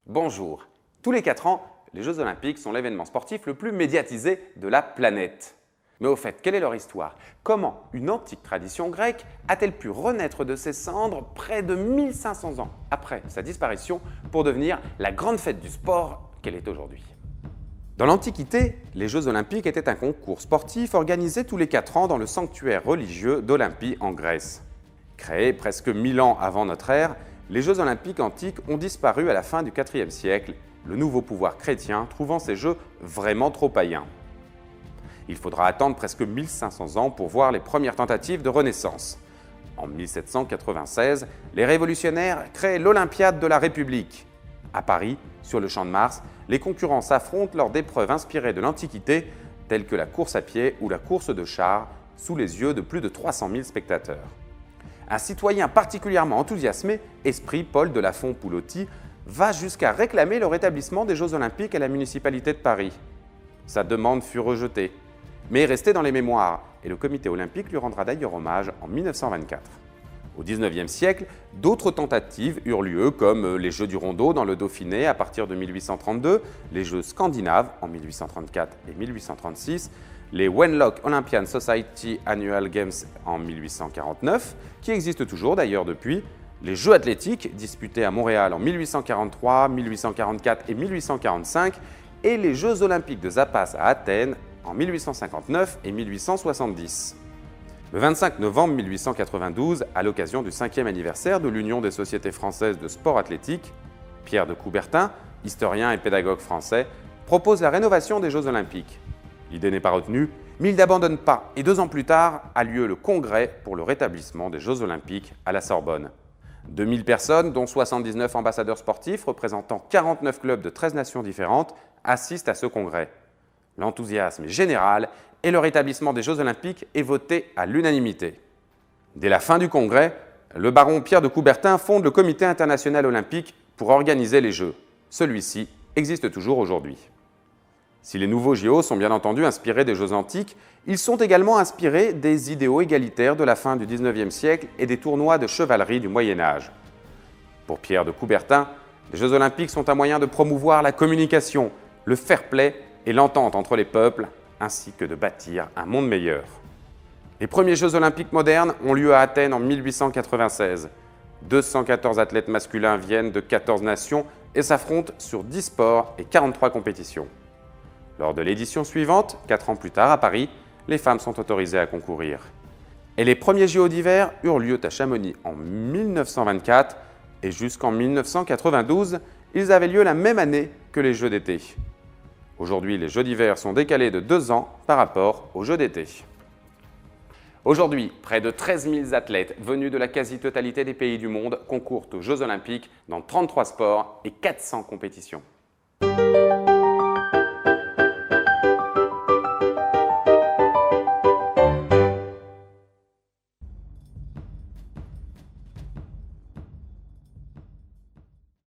Bonjour. Tous les 4 ans, les Jeux Olympiques sont l'événement sportif le plus médiatisé de la planète. Mais au fait, quelle est leur histoire? Comment une antique tradition grecque a-t-elle pu renaître de ses cendres près de 1500 ans après sa disparition pour devenir la grande fête du sport qu'elle est aujourd'hui? Dans l'Antiquité, les Jeux Olympiques étaient un concours sportif organisé tous les 4 ans dans le sanctuaire religieux d'Olympie en Grèce. Créés presque 1000 ans avant notre ère, les Jeux Olympiques antiques ont disparu à la fin du IVe siècle, le nouveau pouvoir chrétien trouvant ces Jeux vraiment trop païens. Il faudra attendre presque 1500 ans pour voir les premières tentatives de renaissance. En 1796, les révolutionnaires créent l'Olympiade de la République. À Paris, sur le Champ de Mars, les concurrents s'affrontent lors d'épreuves inspirées de l'Antiquité, telles que la course à pied ou la course de chars, sous les yeux de plus de 300 000 spectateurs. Un citoyen particulièrement enthousiasmé, Esprit Paul de Lafont-Pouloty, va jusqu'à réclamer le rétablissement des Jeux Olympiques à la municipalité de Paris. Sa demande fut rejetée, mais est restée dans les mémoires, et le comité olympique lui rendra d'ailleurs hommage en 1924. Au XIXe siècle, d'autres tentatives eurent lieu, comme les Jeux du Rondeau dans le Dauphiné à partir de 1832, les Jeux scandinaves en 1834 et 1836, les Wenlock Olympian Society Annual Games en 1849, qui existent toujours d'ailleurs depuis, les Jeux athlétiques disputés à Montréal en 1843, 1844 et 1845, et les Jeux olympiques de Zapas à Athènes en 1859 et 1870. Le 25 novembre 1892, à l'occasion du 5e anniversaire de l'Union des sociétés françaises de sport athlétique, Pierre de Coubertin, historien et pédagogue français, propose la rénovation des Jeux olympiques. L'idée n'est pas retenue, mais il n'abandonne pas et 2 ans plus tard a lieu le congrès pour le rétablissement des Jeux olympiques à la Sorbonne. 2000 personnes, dont 79 ambassadeurs sportifs représentant 49 clubs de 13 nations différentes, assistent à ce congrès. L'enthousiasme est général et le rétablissement des Jeux olympiques est voté à l'unanimité. Dès la fin du congrès, le baron Pierre de Coubertin fonde le Comité international olympique pour organiser les Jeux. Celui-ci existe toujours aujourd'hui. Si les nouveaux JO sont bien entendu inspirés des Jeux antiques, ils sont également inspirés des idéaux égalitaires de la fin du XIXe siècle et des tournois de chevalerie du Moyen Âge. Pour Pierre de Coubertin, les Jeux olympiques sont un moyen de promouvoir la communication, le fair-play et l'entente entre les peuples, ainsi que de bâtir un monde meilleur. Les premiers Jeux olympiques modernes ont lieu à Athènes en 1896. 214 athlètes masculins viennent de 14 nations et s'affrontent sur 10 sports et 43 compétitions. Lors de l'édition suivante, 4 ans plus tard à Paris, les femmes sont autorisées à concourir. Et les premiers JO d'hiver eurent lieu à Chamonix en 1924 et jusqu'en 1992, ils avaient lieu la même année que les Jeux d'été. Aujourd'hui, les Jeux d'hiver sont décalés de 2 ans par rapport aux Jeux d'été. Aujourd'hui, près de 13 000 athlètes venus de la quasi-totalité des pays du monde concourent aux Jeux olympiques dans 33 sports et 400 compétitions.